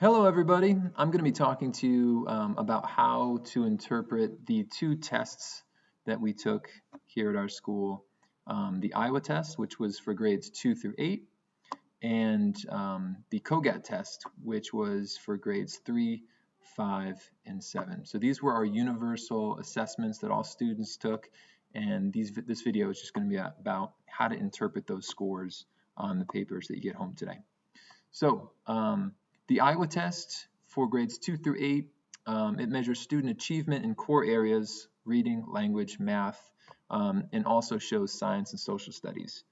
Hello, everybody. I'm going to be talking to you about how to interpret the two tests that we took here at our school. The IOWA test, which was for grades 2 through 8, and the CogAT test, which was for grades 3, 5, and 7. So these were our universal assessments that all students took, and this video is just going to be about how to interpret those scores on the papers that you get home today. So, the IOWA test for grades 2 through 8, it measures student achievement in core areas, reading, language, math, and also shows science and social studies.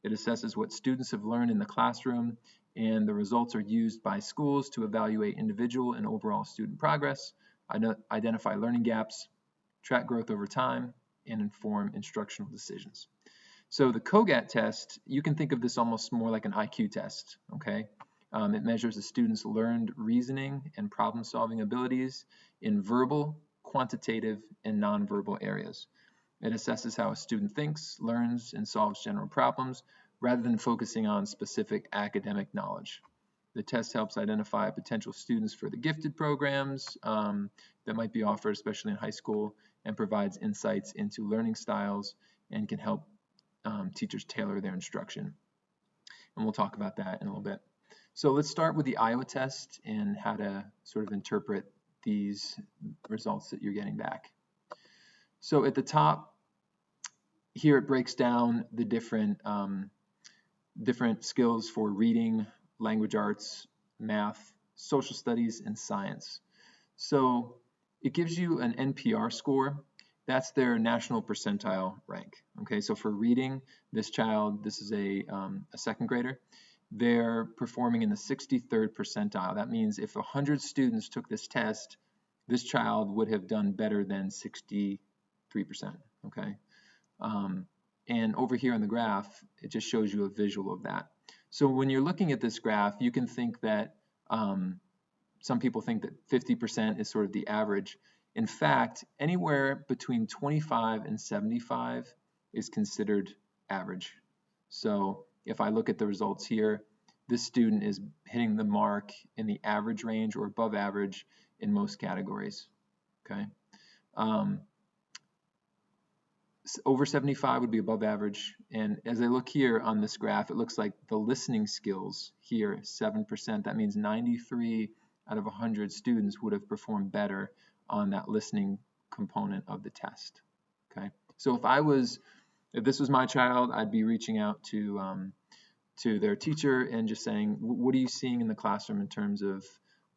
It assesses what students have learned in the classroom, and the results are used by schools to evaluate individual and overall student progress, identify learning gaps, track growth over time, and inform instructional decisions. So the CogAT test, you can think of this almost more like an IQ test, okay? It measures a student's learned reasoning and problem-solving abilities in verbal, quantitative, and nonverbal areas. It assesses how a student thinks, learns, and solves general problems rather than focusing on specific academic knowledge. The test helps identify potential students for the gifted programs that might be offered, especially in high school, and provides insights into learning styles and can help teachers tailor their instruction. And we'll talk about that in a little bit. So let's start with the IOWA test and how to sort of interpret these results that you're getting back. So at the top here, it breaks down the different skills for reading, language arts, math, social studies, and science. So it gives you an NPR score. That's their national percentile rank. Okay, so for reading, this is a second grader. They're performing in the 63rd percentile. That means if 100 students took this test, this child would have done better than 63%, okay? And over here on the graph, it just shows you a visual of that. So when you're looking at this graph, you can think that some people think that 50% is sort of the average. In fact, anywhere between 25 and 75 is considered average. So if I look at the results here, this student is hitting the mark in the average range or above average in most categories, okay? Over 75 would be above average, and as I look here on this graph, it looks like the listening skills here, 7%. That means 93 out of 100 students would have performed better on that listening component of the test, okay? So if this was my child, I'd be reaching out to their teacher and just saying, what are you seeing in the classroom in terms of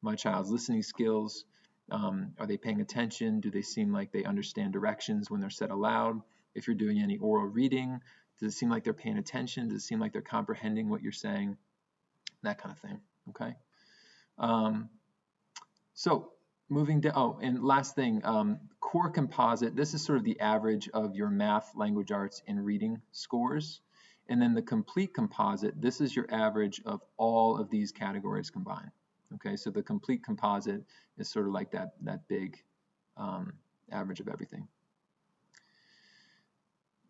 my child's listening skills? Are they paying attention? Do they seem like they understand directions when they're said aloud? If you're doing any oral reading, does it seem like they're paying attention? Does it seem like they're comprehending what you're saying? That kind of thing, okay? So moving down, oh, and last thing, core composite, this is sort of the average of your math, language arts, and reading scores. And then the complete composite, this is your average of all of these categories combined. Okay, so the complete composite is sort of like that big average of everything.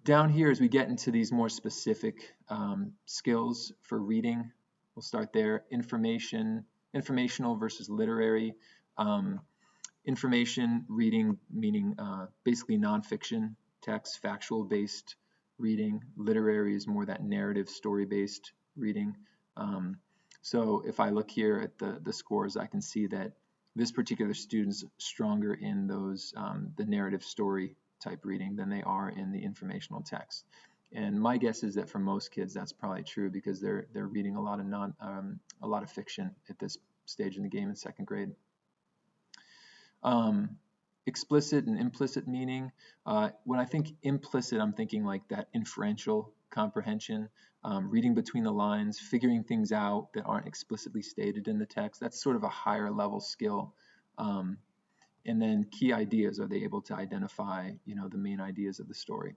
Down here, as we get into these more specific skills for reading, we'll start there. Informational versus literary. Information reading, meaning basically nonfiction text, factual-based reading. Literary is more that narrative, story-based reading. So if I look here at the scores, I can see that this particular student's stronger in those the narrative story type reading than they are in the informational text. And my guess is that for most kids that's probably true because they're reading a lot of fiction at this stage in the game in second grade. Explicit and implicit meaning. When I think implicit, I'm thinking like that inferential comprehension, reading between the lines, figuring things out that aren't explicitly stated in the text. That's sort of a higher level skill. And then key ideas, are they able to identify, the main ideas of the story?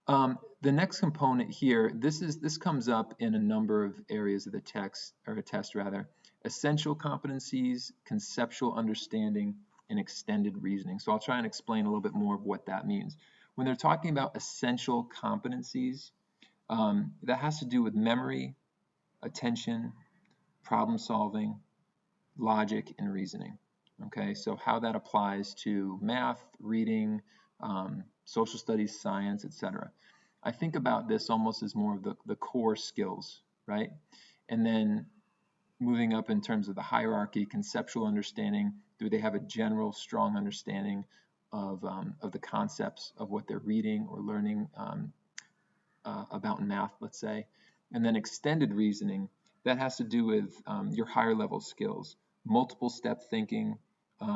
The next component here, this comes up in a number of areas of the text, or a test rather. Essential competencies, conceptual understanding, and extended reasoning. So I'll try and explain a little bit more of what that means. When they're talking about essential competencies, that has to do with memory, attention, problem solving, logic, and reasoning. Okay, so how that applies to math, reading, social studies, science, etc. I think about this almost as more of the core skills, right? And then moving up in terms of the hierarchy, conceptual understanding. Do they have a general strong understanding of the concepts of what they're reading or learning about in math, let's say? And then extended reasoning, that has to do with your higher level skills, multiple step thinking,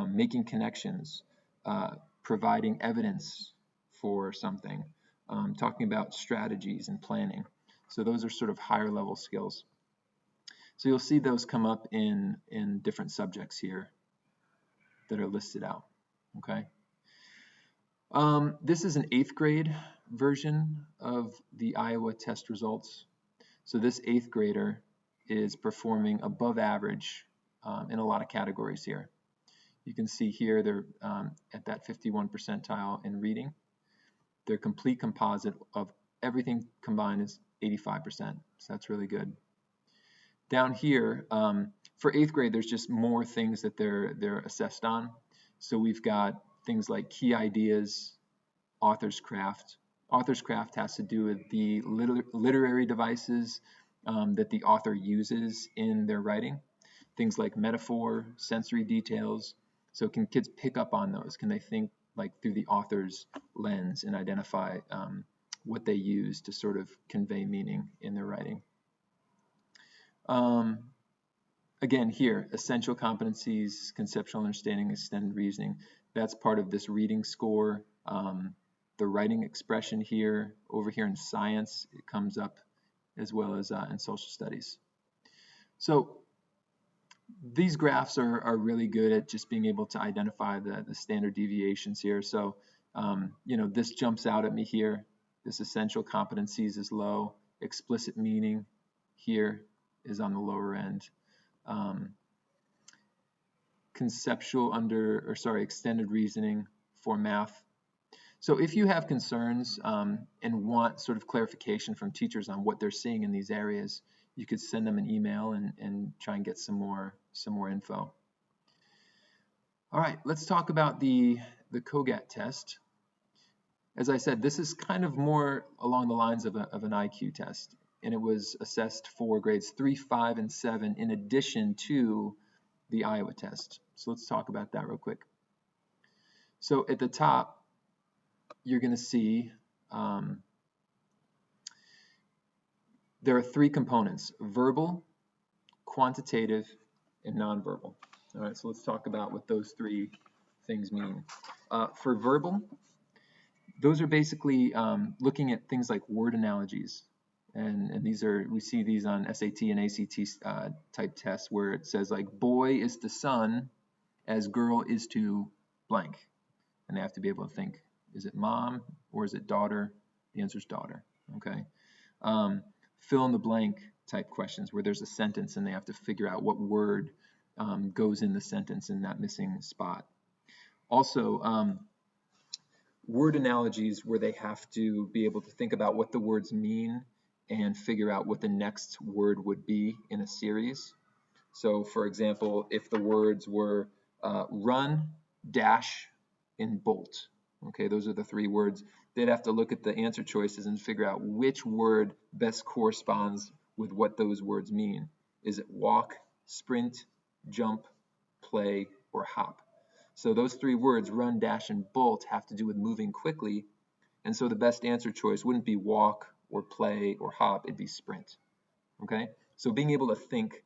making connections, providing evidence for something, talking about strategies and planning. So those are sort of higher level skills. So you'll see those come up in different subjects here that are listed out, okay? This is an 8th grade version of the Iowa test results. So this 8th grader is performing above average in a lot of categories here. You can see here they're at that 51 percentile in reading. Their complete composite of everything combined is 85%, so that's really good. Down here, for 8th grade, there's just more things that they're assessed on. So we've got things like key ideas, author's craft. Author's craft has to do with the literary devices that the author uses in their writing. Things like metaphor, sensory details. So can kids pick up on those? Can they think like through the author's lens and identify what they use to sort of convey meaning in their writing? Again, here, essential competencies, conceptual understanding, extended reasoning. That's part of this reading score. The writing expression here, over here in science, it comes up as well as in social studies. So these graphs are really good at just being able to identify the standard deviations here. So, you know, this jumps out at me here. This essential competencies is low. Explicit meaning here is on the lower end. Extended reasoning for math. So if you have concerns and want sort of clarification from teachers on what they're seeing in these areas, you could send them an email and try and get some more info. All right, let's talk about the CogAT test. As I said, this is kind of more along the lines of an IQ test, and it was assessed for grades 3, 5, and 7 in addition to the Iowa test. So let's talk about that real quick. So at the top, you're going to see there are 3 components: verbal, quantitative, and nonverbal. All right, so let's talk about what those 3 things mean. For verbal, those are basically looking at things like word analogies. And these are, we see these on SAT and ACT type tests where it says like boy is to son as girl is to blank. And they have to be able to think, is it mom or is it daughter? The answer is daughter, okay? Fill in the blank type questions where there's a sentence and they have to figure out what word goes in the sentence in that missing spot. Also, word analogies where they have to be able to think about what the words mean and figure out what the next word would be in a series. So for example, if the words were run, dash, and bolt, okay, those are the 3 words, they'd have to look at the answer choices and figure out which word best corresponds with what those words mean. Is it walk, sprint, jump, play, or hop? So those 3 words, run, dash, and bolt, have to do with moving quickly, and so the best answer choice wouldn't be walk or play or hop, it'd be sprint, okay? So being able to think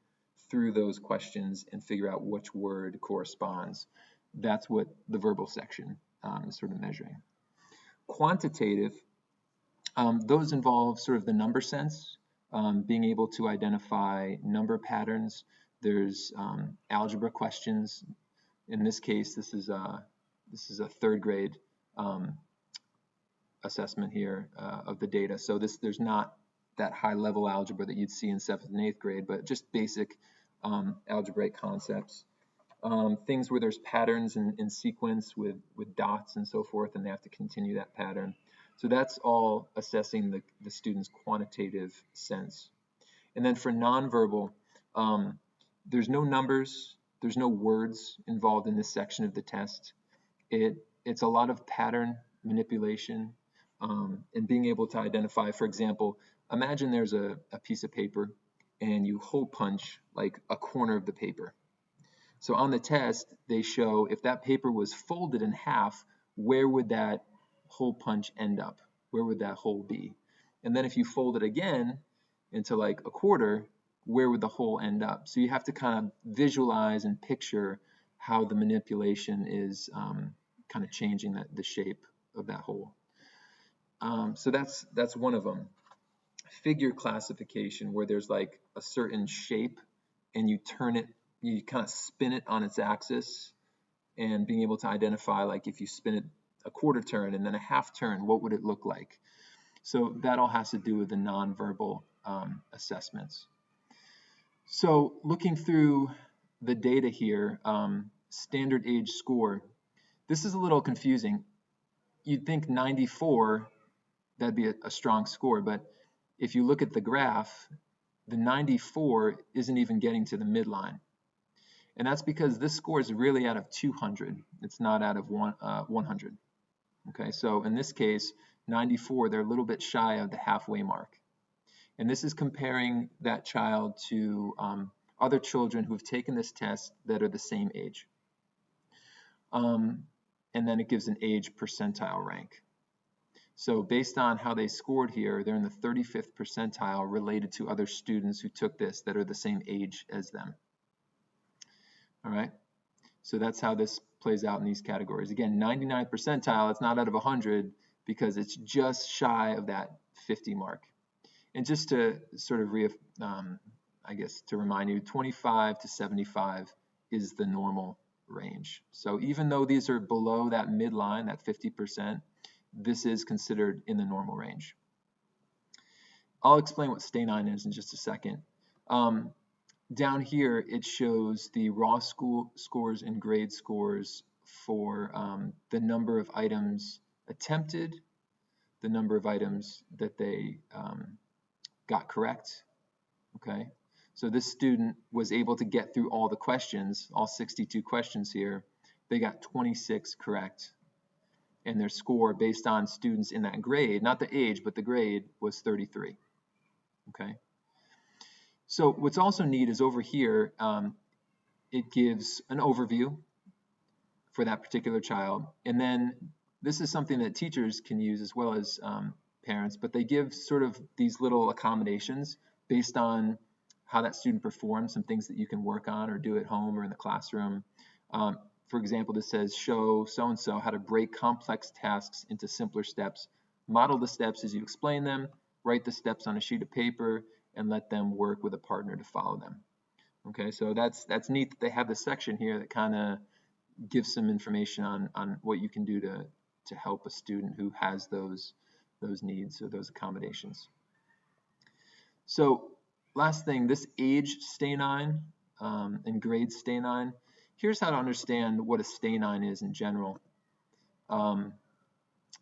through those questions and figure out which word corresponds, that's what the verbal section is sort of measuring. Quantitative, those involve sort of the number sense, being able to identify number patterns. There's algebra questions. In this case, this is a 3rd grade assessment here of the data. So there's not that high level algebra that you'd see in 7th and 8th grade, but just basic algebraic concepts. Things where there's patterns in sequence with dots and so forth, and they have to continue that pattern. So that's all assessing the student's quantitative sense. And then for nonverbal, there's no numbers, There's no words involved in this section of the test. It's a lot of pattern manipulation and being able to identify, for example, imagine there's a piece of paper and you hole punch like a corner of the paper. So on the test, they show if that paper was folded in half, where would that hole punch end up? Where would that hole be? And then if you fold it again into like a quarter, where would the hole end up? So you have to kind of visualize and picture how the manipulation is kind of changing the shape of that hole. So that's one of them. Figure classification, where there's like a certain shape and you turn it, you kind of spin it on its axis, and being able to identify, like if you spin it a quarter turn and then a half turn, what would it look like? So that all has to do with the nonverbal assessments. So looking through the data here, standard age score, this is a little confusing. You'd think 94, that'd be a strong score, but if you look at the graph, the 94 isn't even getting to the midline. And that's because this score is really out of 200. It's not out of 100. Okay, so in this case, 94, they're a little bit shy of the halfway mark. And this is comparing that child to other children who've taken this test that are the same age. And then it gives an age percentile rank. So based on how they scored here, they're in the 35th percentile related to other students who took this that are the same age as them. All right, so that's how this plays out in these categories. Again, 99th percentile, it's not out of 100 because it's just shy of that 50 mark. And just to sort of, I guess, to remind you, 25 to 75 is the normal range. So even though these are below that midline, that 50%, this is considered in the normal range. I'll explain what STAIN is in just a second. Down here, it shows the raw scores and grade scores for the number of items attempted, the number of items that they got correct. Okay, so this student was able to get through all the questions, all 62 questions here. They got 26 correct, and their score based on students in that grade, not the age, but the grade, was 33. Okay. So what's also neat is over here, it gives an overview for that particular child. And then this is something that teachers can use as well as parents, but they give sort of these little accommodations based on how that student performs, some things that you can work on or do at home or in the classroom. For example, this says, show so-and-so how to break complex tasks into simpler steps. Model the steps as you explain them, write the steps on a sheet of paper, and let them work with a partner to follow them. Okay, so that's neat that they have this section here that kind of gives some information on what you can do to help a student who has those needs or those accommodations. So last thing, this age STAIN and grade STAIN, here's how to understand what a STAIN is in general.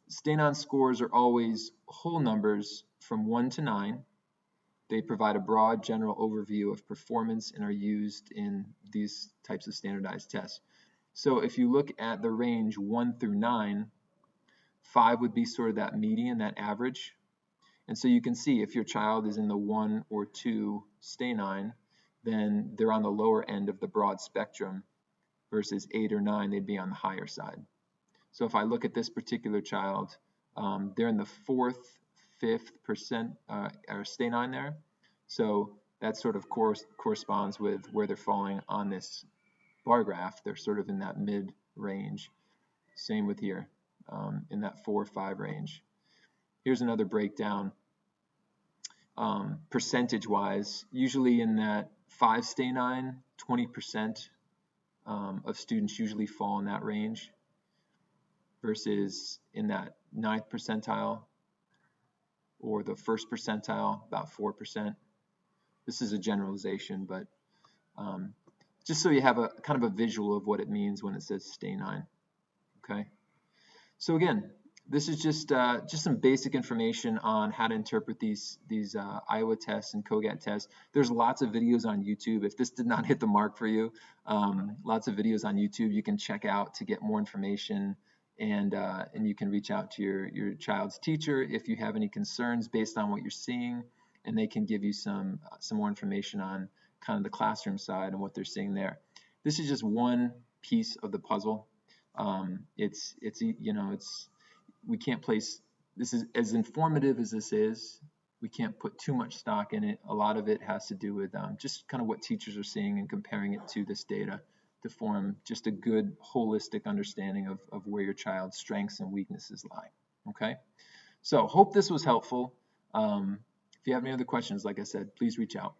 STAIN scores are always whole numbers from 1 to 9. They provide a broad general overview of performance and are used in these types of standardized tests. So if you look at the range 1 through 9, 5 would be sort of that median, that average. And so you can see if your child is in the 1 or 2 STAIN, then they're on the lower end of the broad spectrum, versus 8 or 9, they'd be on the higher side. So if I look at this particular child, they're in the 4th, 5th or STAIN there. So that sort of corresponds with where they're falling on this bar graph. They're sort of in that mid range. Same with here, in that 4 or 5 range. Here's another breakdown. Percentage-wise, usually in that 5 STAIN, 20% of students usually fall in that range, versus in that 9th percentile or the 1st percentile, about 4%. This is a generalization, but just so you have a kind of a visual of what it means when it says STAIN. Okay. So again, This is just some basic information on how to interpret these IOWA tests and CogAT tests. There's lots of videos on YouTube. If this did not hit the mark for you, lots of videos on YouTube you can check out to get more information, and you can reach out to your child's teacher if you have any concerns based on what you're seeing, and they can give you some more information on kind of the classroom side and what they're seeing there. This is just one piece of the puzzle. It's we can't place, this is as informative as this is, we can't put too much stock in it. A lot of it has to do with just kind of what teachers are seeing and comparing it to this data to form just a good holistic understanding of where your child's strengths and weaknesses lie. Okay, so hope this was helpful. If you have any other questions, like I said, please reach out.